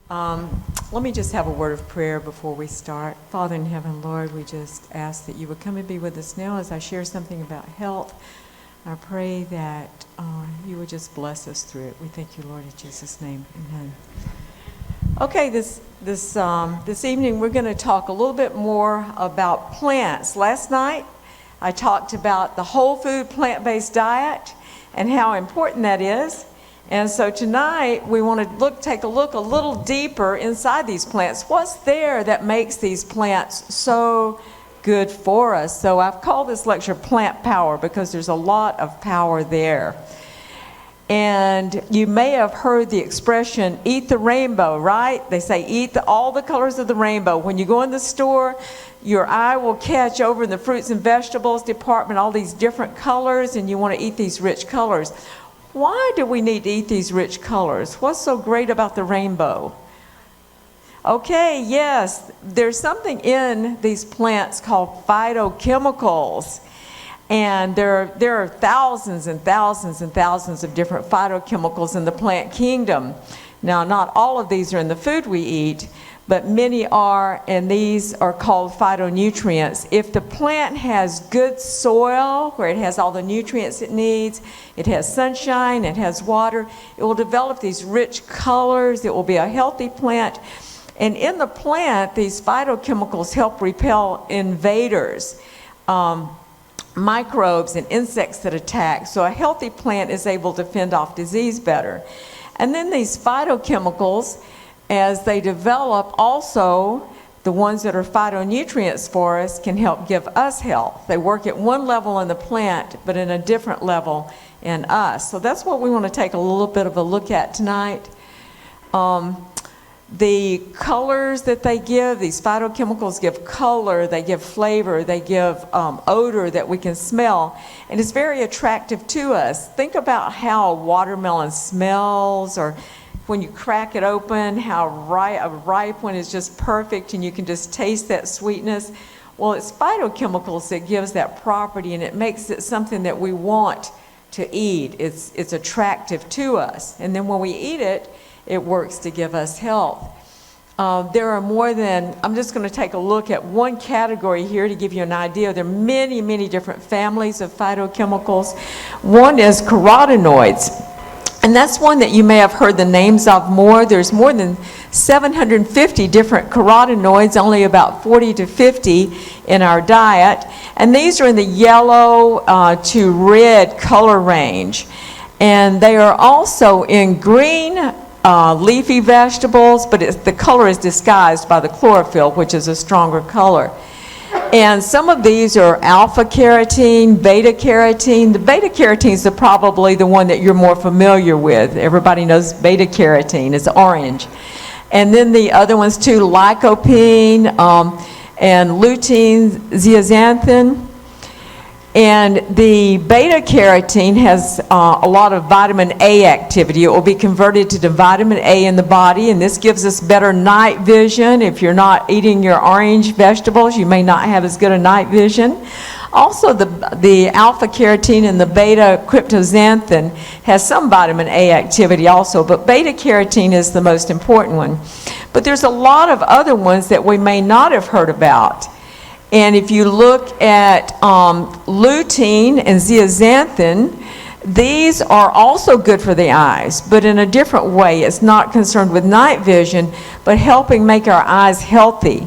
Let me just have a word of prayer before we start. Father in heaven, Lord, we just ask that you would come and be with us now as I share something about health. I pray that you would just bless us through it. We thank you, Lord, in Jesus' name. Amen. Okay, this evening we're going to talk a little bit more about plants. Last night I talked about the whole food plant-based diet and how important that is. And so tonight we want to take a look a little deeper inside these plants. What's there that makes these plants so good for us? So I've called this lecture Plant Power because there's a lot of power there. And you may have heard the expression, eat the rainbow, right? They say eat all the colors of the rainbow. When you go in the store, your eye will catch over in the fruits and vegetables department all these different colors, and you want to eat these rich colors. Why do we need to eat these rich colors? What's so great about the rainbow? Okay, yes, there's something in these plants called phytochemicals. And there are thousands and thousands and thousands of different phytochemicals in the plant kingdom. Now, not all of these are in the food we eat, but many are, and these are called phytonutrients. If the plant has good soil, where it has all the nutrients it needs, it has sunshine, it has water, it will develop these rich colors, it will be a healthy plant. And in the plant, these phytochemicals help repel invaders, microbes and insects that attack. So a healthy plant is able to fend off disease better. And then these phytochemicals, as they develop, also the ones that are phytonutrients for us can help give us health. They work at one level in the plant, but in a different level in us. So that's what we want to take a little bit of a look at tonight. The colors that they give, these phytochemicals give color, they give flavor, they give odor that we can smell, and it's very attractive to us. Think about how a watermelon smells, or when you crack it open, how a ripe one is just perfect and you can just taste that sweetness. Well, it's phytochemicals that gives that property, and it makes it something that we want to eat. It's attractive to us, and then when we eat it, it works to give us health. There are more than, I'm just going to take a look at one category here to give you an idea. There are many, many different families of phytochemicals. One is carotenoids, and that's one that you may have heard the names of more. There's more than 750 different carotenoids, only about 40 to 50 in our diet. And these are in the yellow to red color range. And they are also in green leafy vegetables, but the color is disguised by the chlorophyll, which is a stronger color. And some of these are alpha carotene, beta carotene. The beta carotene is probably the one that you're more familiar with. Everybody knows beta carotene is orange. And then the other ones too, lycopene and lutein, zeaxanthin. And the beta carotene has a lot of vitamin A activity. It will be converted to the vitamin A in the body, and this gives us better night vision. If you're not eating your orange vegetables, you may not have as good a night vision. Also, the alpha carotene and the beta cryptoxanthin has some vitamin A activity also, but beta carotene is the most important one. But there's a lot of other ones that we may not have heard about. And if you look at lutein and zeaxanthin, these are also good for the eyes, but in a different way. It's not concerned with night vision, but helping make our eyes healthy.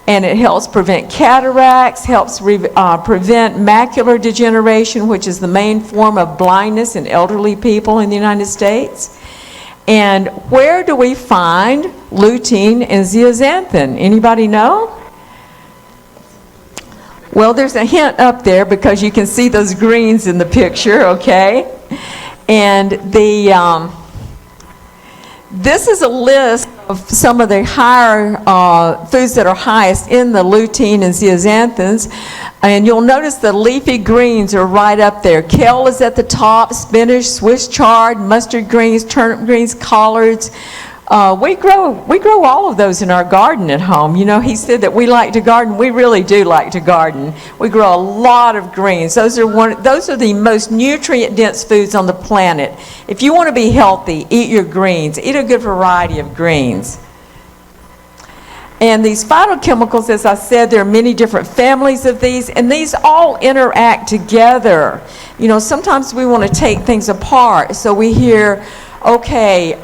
And it helps prevent cataracts, helps prevent macular degeneration, which is the main form of blindness in elderly people in the United States. And where do we find lutein and zeaxanthin? Anybody know? Well, there's a hint up there because you can see those greens in the picture, okay? And this is a list of some of the higher foods that are highest in the lutein and zeaxanthins. And you'll notice the leafy greens are right up there. Kale is at the top, spinach, Swiss chard, mustard greens, turnip greens, collards. We grow all of those in our garden at home. You know, he said that we like to garden. We really do like to garden. We grow a lot of greens. Those are the most nutrient-dense foods on the planet. If you want to be healthy, eat your greens. Eat a good variety of greens. And these phytochemicals, as I said, there are many different families of these, and these all interact together. You know, sometimes we want to take things apart. So we hear, okay,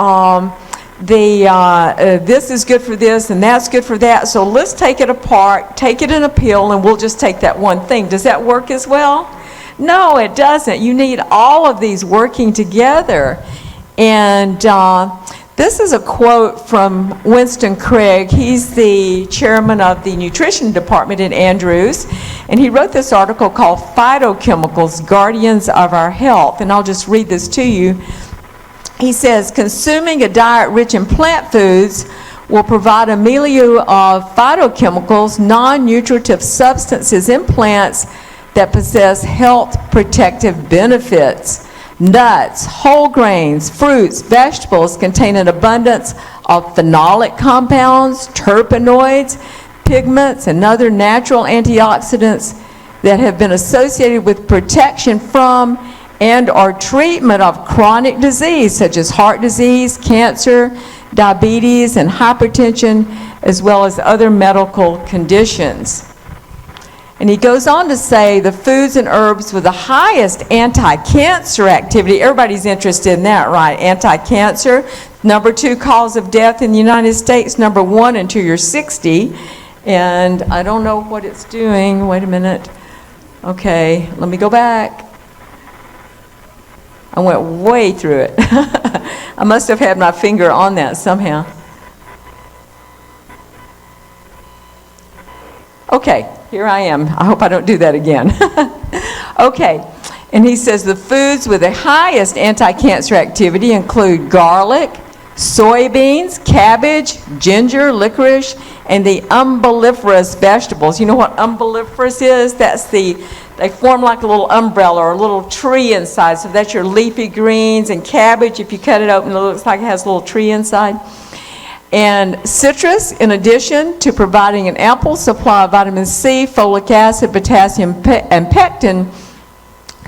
this is good for this and that's good for that, so let's take it apart, take it in a pill, and we'll just take that one thing. Does that work as well? No, it doesn't. You need all of these working together. And this is a quote from Winston Craig. He's the chairman of the nutrition department at Andrews, and he wrote this article called Phytochemicals, Guardians of Our Health. And I'll just read this to you. He says, consuming a diet rich in plant foods will provide a milieu of phytochemicals, non-nutritive substances in plants that possess health protective benefits. Nuts, whole grains, fruits, vegetables contain an abundance of phenolic compounds, terpenoids, pigments, and other natural antioxidants that have been associated with protection from and or treatment of chronic disease such as heart disease, cancer, diabetes, and hypertension, as well as other medical conditions. And he goes on to say the foods and herbs with the highest anti-cancer activity, everybody's interested in that, right? Anti-cancer, number 2 cause of death in the United States, number 1 until you're 60. And I don't know what it's doing. Wait a minute. Okay, let me go back. I went way through it. I must have had my finger on that somehow. Okay, here I am. I hope I don't do that again. Okay, and he says the foods with the highest anti-cancer activity include garlic, soybeans, cabbage, ginger, licorice, and the umbelliferous vegetables. You know what umbelliferous is? They form like a little umbrella or a little tree inside. So that's your leafy greens, and cabbage, if you cut it open, it looks like it has a little tree inside. And citrus, in addition to providing an ample supply of vitamin C, folic acid, potassium, and pectin,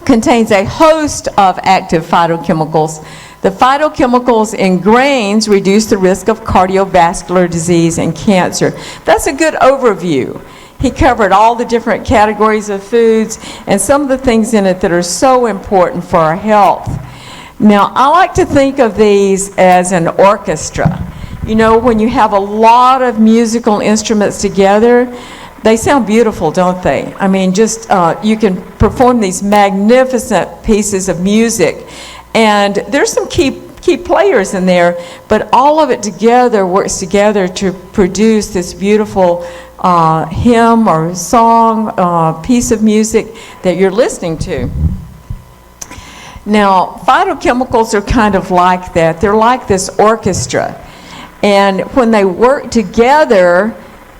contains a host of active phytochemicals. The phytochemicals in grains reduce the risk of cardiovascular disease and cancer. That's a good overview. He covered all the different categories of foods and some of the things in it that are so important for our health. Now, I like to think of these as an orchestra. You know, when you have a lot of musical instruments together, they sound beautiful, don't they? I mean, just you can perform these magnificent pieces of music. And there's some key players in there, but all of it together works together to produce this beautiful hymn or song, piece of music that you're listening to. Now, phytochemicals are kind of like that. They're like this orchestra. And when they work together,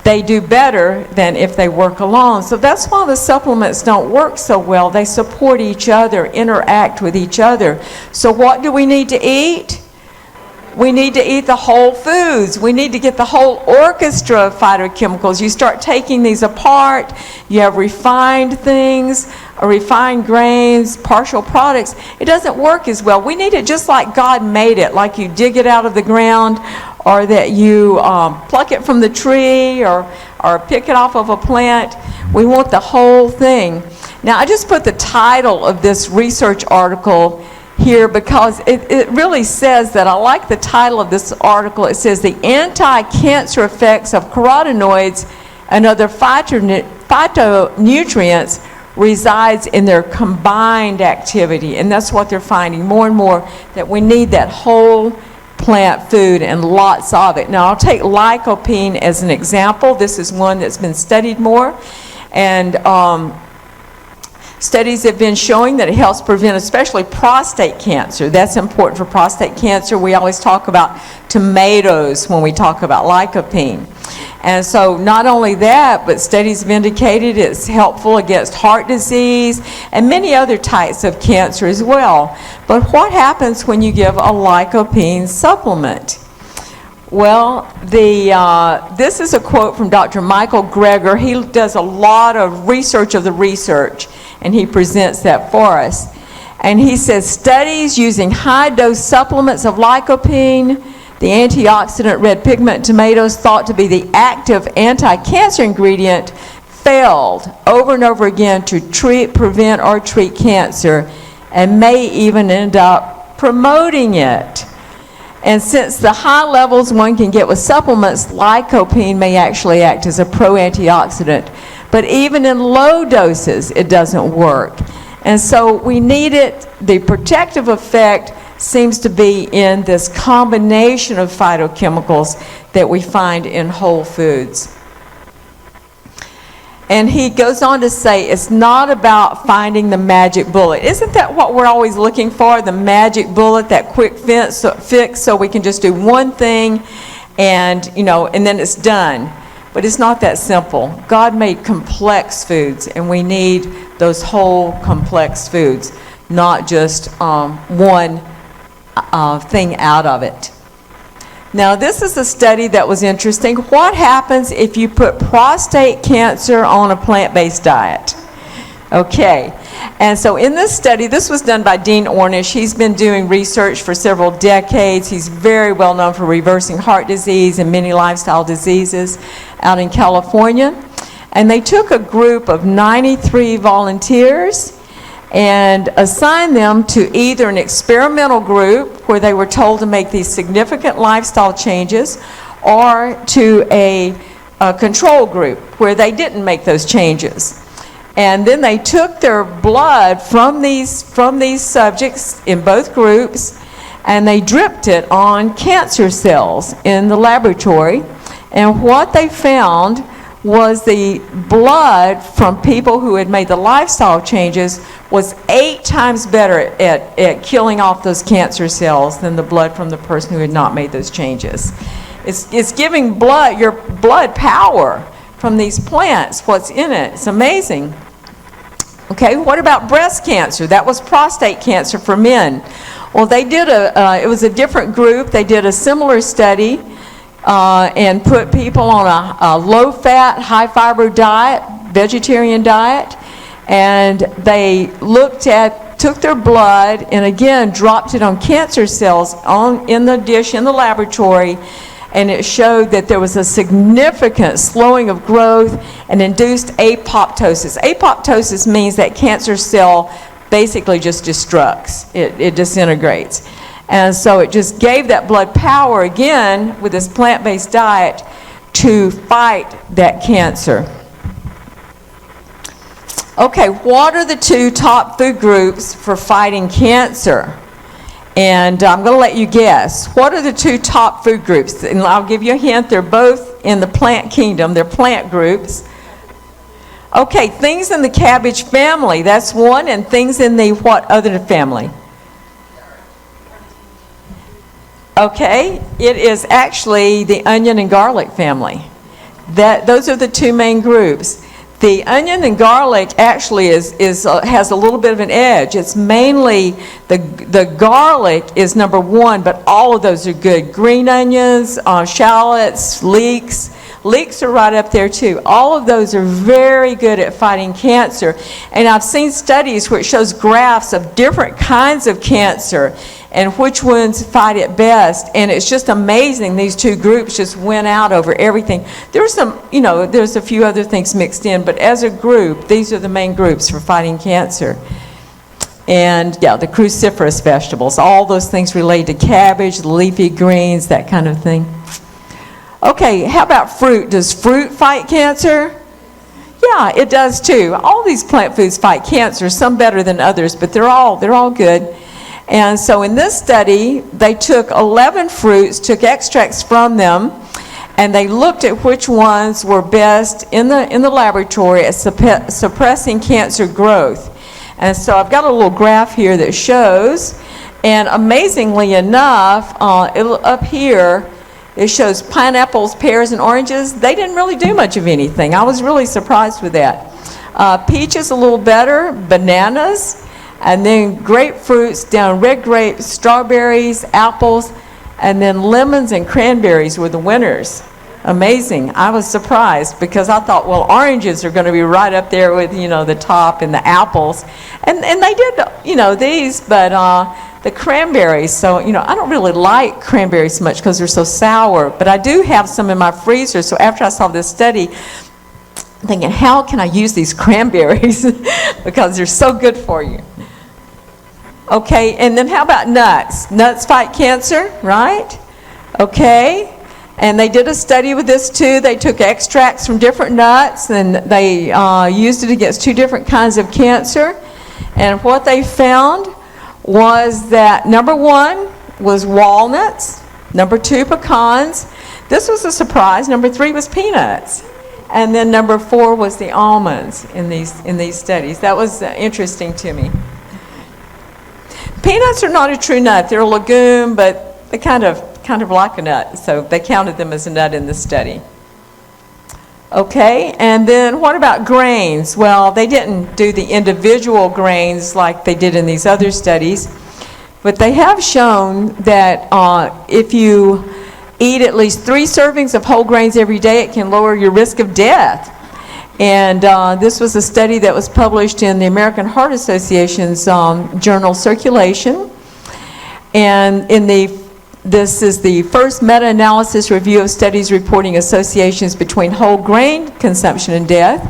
they do better than if they work alone. So that's why the supplements don't work so well. They support each other, interact with each other. So what do we need to eat? We need to eat the whole foods. We need to get the whole orchestra of phytochemicals. You start taking these apart. You have refined things, refined grains, partial products. It doesn't work as well. We need it just like God made it, like you dig it out of the ground, or that you pluck it from the tree, or pick it off of a plant. We want the whole thing. Now, I just put the title of this research article here because it really says that. I like the title of this article. It says the anti-cancer effects of carotenoids and other phytonutrients resides in their combined activity. And that's what they're finding more and more, that we need that whole plant food and lots of it. Now, I'll take lycopene as an example. This is one that's been studied more. And studies have been showing that it helps prevent especially prostate cancer. That's important for prostate cancer. We always talk about tomatoes when we talk about lycopene. And so not only that, but studies have indicated it's helpful against heart disease and many other types of cancer as well. But what happens when you give a lycopene supplement? Well, this is a quote from Dr. Michael Greger. He does a lot of research of the research, and he presents that for us. And he says studies using high-dose supplements of lycopene The antioxidant red pigment in tomatoes, thought to be the active anti-cancer ingredient, failed over and over again to treat, prevent, or treat cancer, and may even end up promoting it. And since the high levels one can get with supplements, lycopene may actually act as a pro-antioxidant. But even in low doses, it doesn't work. And so we need it. The protective effect seems to be in this combination of phytochemicals that we find in whole foods. And he goes on to say, it's not about finding the magic bullet. Isn't that what we're always looking for, the magic bullet, that quick fix so we can just do one thing and, and then it's done? But it's not that simple. God made complex foods, and we need those whole complex foods, not just one thing out of it. Now, this is a study that was interesting. What happens if you put prostate cancer on a plant-based diet? Okay, and so in this study, this was done by Dean Ornish. He's been doing research for several decades. He's very well known for reversing heart disease and many lifestyle diseases out in California. And they took a group of 93 volunteers and assigned them to either an experimental group where they were told to make these significant lifestyle changes, or to a control group where they didn't make those changes. And then they took their blood from these subjects in both groups, and they dripped it on cancer cells in the laboratory. And what they found was the blood from people who had made the lifestyle changes was 8 times better at killing off those cancer cells than the blood from the person who had not made those changes. It's giving your blood power from these plants, what's in it. It's amazing. Okay, what about breast cancer? That was prostate cancer for men. Well, they did it was a different group. They did a similar study and put people on a low-fat, high-fiber diet, vegetarian diet, and they took their blood and again dropped it on cancer cells in the dish in the laboratory, and it showed that there was a significant slowing of growth and induced apoptosis. Apoptosis means that cancer cell basically just destructs. It disintegrates. And so it just gave that blood power again with this plant-based diet to fight that cancer. Okay, what are the 2 top food groups for fighting cancer? And I'm going to let you guess. What are the 2 top food groups? And I'll give you a hint. They're both in the plant kingdom. They're plant groups. Okay, things in the cabbage family. That's one. And things in the what other family? Okay, it is actually the onion and garlic family. Those are the 2 main groups. The onion and garlic actually has a little bit of an edge. It's mainly the garlic is number 1, but all of those are good. Green onions, shallots, leeks. Leeks are right up there too. All of those are very good at fighting cancer. And I've seen studies where it shows graphs of different kinds of cancer and which ones fight it best. And it's just amazing. These 2 groups just went out over everything. There's there's a few other things mixed in, but as a group, these are the main groups for fighting cancer. And yeah, the cruciferous vegetables, all those things related to cabbage, leafy greens, that kind of thing. Okay, how about fruit? Does fruit fight cancer? Yeah, it does too. All these plant foods fight cancer, some better than others, but they're all good. And so in this study, they took 11 fruits, took extracts from them, and they looked at which ones were best in the laboratory at suppressing cancer growth. And so I've got a little graph here that shows, and amazingly enough, up here, it shows pineapples, pears, and oranges. They didn't really do much of anything. I was really surprised with that. Peaches a little better, bananas, and then grapefruits down, red grapes, strawberries, apples, and then lemons and cranberries were the winners. Amazing. I was surprised because I thought, well, oranges are going to be right up there with, the top and the apples. And they did, these, but the cranberries. So, I don't really like cranberries much because they're so sour. But I do have some in my freezer. So after I saw this study, I'm thinking, how can I use these cranberries? Because they're so good for you. Okay, and then how about nuts? Nuts fight cancer, right? Okay. And they did a study with this too. They took extracts from different nuts and they used it against 2 different kinds of cancer. And what they found was that number 1 was walnuts, number 2 pecans. This was a surprise. Number 3 was peanuts. And then number 4 was the almonds in these studies. That was interesting to me. Peanuts are not a true nut. They're a legume, but they kind of like a nut, so they counted them as a nut in the study. Okay, and then what about grains? Well, they didn't do the individual grains like they did in these other studies, but they have shown that if you eat at least 3 servings of whole grains every day, it can lower your risk of death. And this was a study that was published in the American Heart Association's journal Circulation. And this is the first meta-analysis review of studies reporting associations between whole grain consumption and death.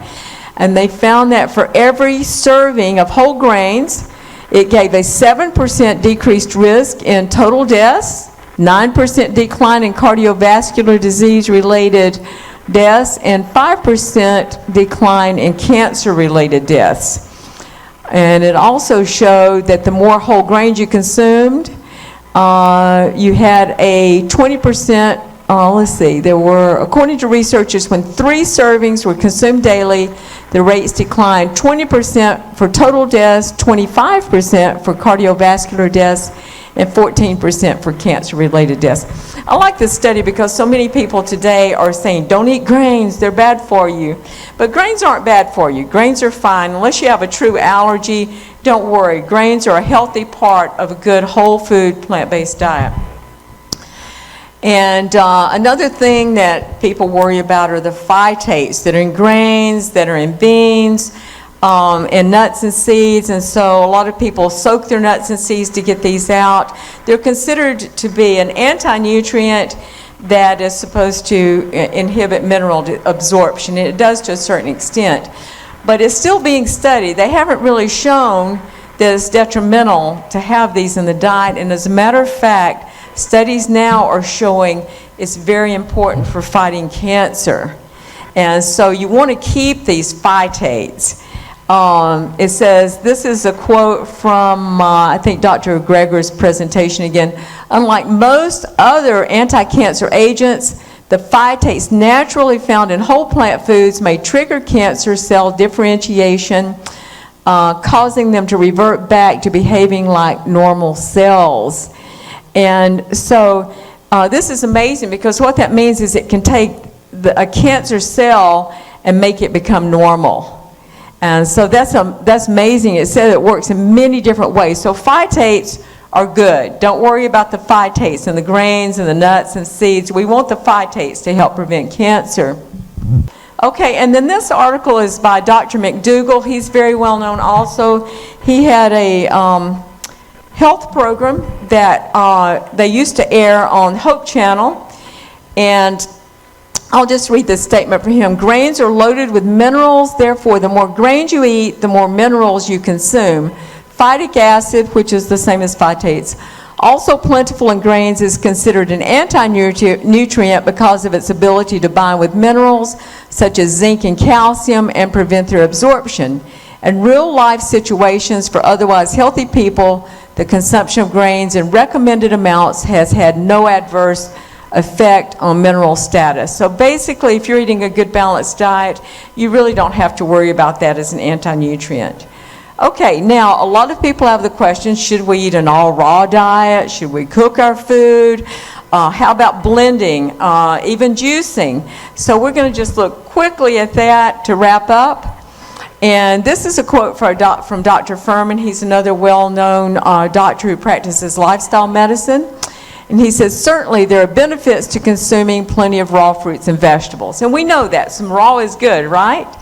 And they found that for every serving of whole grains, it gave a 7% decreased risk in total deaths, 9% decline in cardiovascular disease-related deaths, and 5% decline in cancer-related deaths. And it also showed that the more whole grains you consumed, you had a 20%, there were, according to researchers, when 3 servings were consumed daily, the rates declined 20% for total deaths, 25% for cardiovascular deaths, and 14% for cancer-related deaths. I like this study because so many people today are saying, don't eat grains, they're bad for you. But grains aren't bad for you. Grains are fine. Unless you have a true allergy, don't worry. Grains are a healthy part of a good whole food plant-based diet. And another thing that people worry about are the phytates that are in grains, that are in beans, and nuts and seeds. And so a lot of people soak their nuts and seeds to get these out. They're considered to be an anti-nutrient that is supposed to inhibit mineral absorption. And it does to a certain extent. But it's still being studied. They haven't really shown that it's detrimental to have these in the diet. And as a matter of fact, studies now are showing it's very important for fighting cancer. And so you want to keep these phytates. It says, this is a quote from, I think, Dr. Greger's presentation again. Unlike most other anti-cancer agents, the phytates naturally found in whole plant foods may trigger cancer cell differentiation, causing them to revert back to behaving like normal cells. And so this is amazing because what that means is it can take a cancer cell and make it become normal. And so that's amazing. It said it works in many different ways. So phytates are good. Don't worry about the phytates and the grains and the nuts and seeds. We want the phytates to help prevent cancer. Okay, and then this article is by Dr. McDougall. He's very well known also. He had a health program that they used to air on Hope Channel. And I'll just read this statement for him. Grains are loaded with minerals, therefore the more grains you eat, the more minerals you consume. Phytic acid, which is the same as phytates, also plentiful in grains, is considered an anti-nutrient because of its ability to bind with minerals such as zinc and calcium and prevent their absorption. In real-life situations for otherwise healthy people, the consumption of grains in recommended amounts has had no adverse effect on mineral status. So basically, if you're eating a good balanced diet, you really don't have to worry about that as an anti-nutrient. Okay, now a lot of people have the question, should we eat an all raw diet? Should we cook our food? How about blending, even juicing? So we're going to just look quickly at that to wrap up. And this is a quote from Dr. Furman. He's another well-known doctor who practices lifestyle medicine. And he says, certainly there are benefits to consuming plenty of raw fruits and vegetables. And we know that. Some raw is good, right?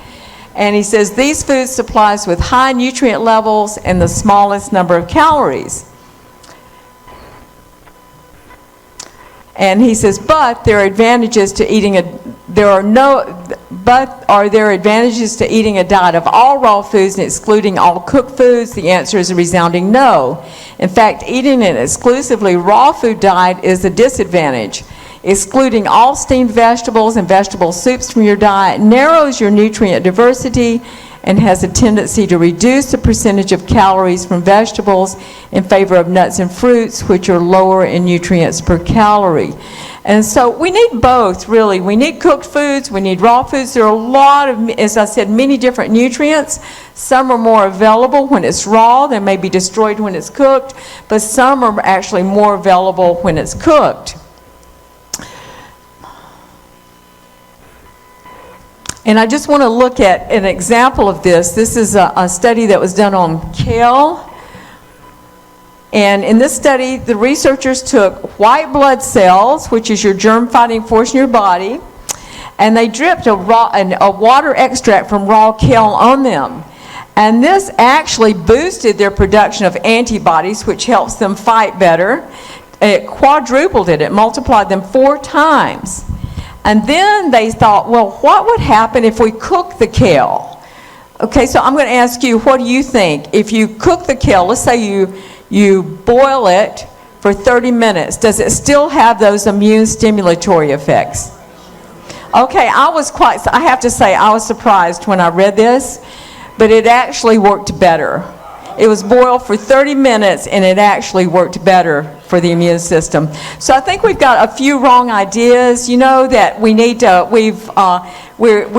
And he says, these foods supply us with high nutrient levels and the smallest number of calories. And he says, but there are advantages to eating a diet of all raw foods and excluding all cooked foods? The answer is a resounding no. In fact, eating an exclusively raw food diet is a disadvantage. Excluding all steamed vegetables and vegetable soups from your diet narrows your nutrient diversity and has a tendency to reduce the percentage of calories from vegetables in favor of nuts and fruits, which are lower in nutrients per calorie. And so we need both, really. We need cooked foods, we need raw foods. There are a lot of, as I said, many different nutrients. Some are more available when it's raw. They may be destroyed when it's cooked, but some are actually more available when it's cooked. And I just want to look at an example of this. This is a study that was done on kale. And in this study, the researchers took white blood cells, which is your germ-fighting force in your body, and they dripped a water extract from raw kale on them. And this actually boosted their production of antibodies, which helps them fight better. It quadrupled it. It multiplied them 4 times. And then they thought, well, what would happen if we cook the kale? Okay, so I'm going to ask you, what do you think? If you cook the kale, let's say you boil it for 30 minutes, does it still have those immune stimulatory effects? Okay, I have to say, I was surprised when I read this, but it actually worked better. It was boiled for 30 minutes and it actually worked better for the immune system. So I think we've got a few wrong ideas. You know that we need to, we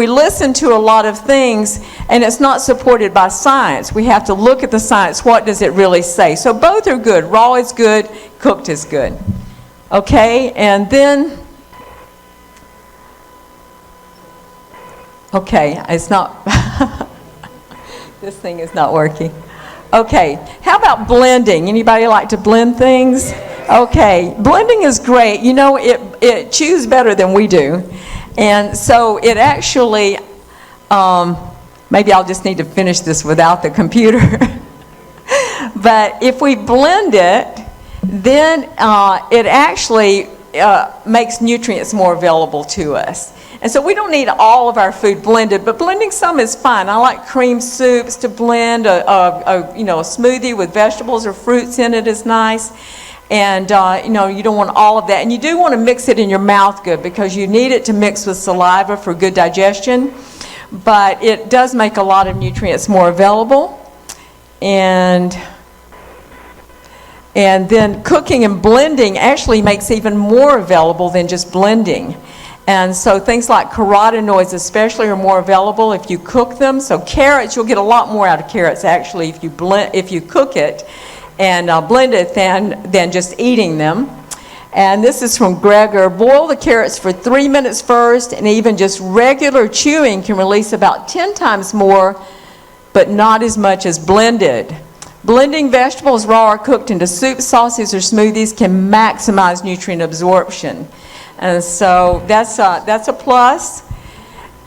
listen to a lot of things and it's not supported by science. We have to look at the science. What does it really say? So both are good. Raw is good, cooked is good. Okay, and then, okay, it's not, this thing is not working. Okay, how about blending? Anybody like to blend things? Okay, blending is great. You know, it chews better than we do. And so it actually, maybe I'll just need to finish this without the computer. But if we blend it, then it actually makes nutrients more available to us. And so we don't need all of our food blended, but blending some is fine. I like cream soups to blend. A smoothie with vegetables or fruits in it is nice. And you don't want all of that. And you do want to mix it in your mouth good because you need it to mix with saliva for good digestion. But it does make a lot of nutrients more available. And then cooking and blending actually makes even more available than just blending. And so things like carotenoids especially are more available if you cook them. So carrots, you'll get a lot more out of carrots actually if you cook it and blend it than just eating them. And this is from Gregor. Boil the carrots for 3 minutes first, and even just regular chewing can release about 10 times more, but not as much as blended. Blending vegetables raw or cooked into soups, sauces, or smoothies can maximize nutrient absorption. And so that's a plus.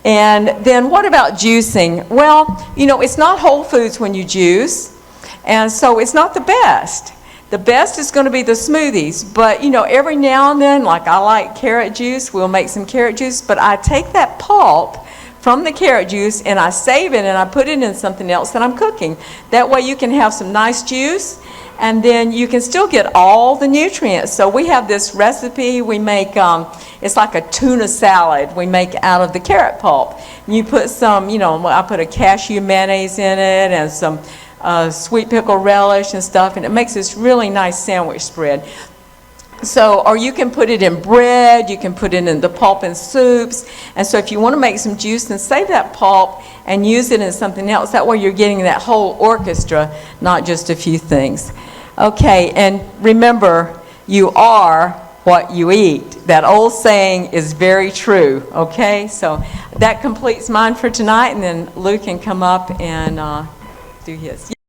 And then what about juicing? Well, it's not whole foods when you juice, and so it's not the best. The best is going to be the smoothies, but every now and then, like I like carrot juice, we'll make some carrot juice, but I take that pulp from the carrot juice and I save it and I put it in something else that I'm cooking. That way you can have some nice juice, and then you can still get all the nutrients. So we have this recipe we make, it's like a tuna salad we make out of the carrot pulp. And you put some, I put a cashew mayonnaise in it and some sweet pickle relish and stuff, and it makes this really nice sandwich spread. So, or you can put it in bread, you can put it in the pulp in soups, and so if you want to make some juice, then save that pulp and use it in something else. That way you're getting that whole orchestra, not just a few things. Okay, and remember, you are what you eat. That old saying is very true, okay? So that completes mine for tonight, and then Luke can come up and do his.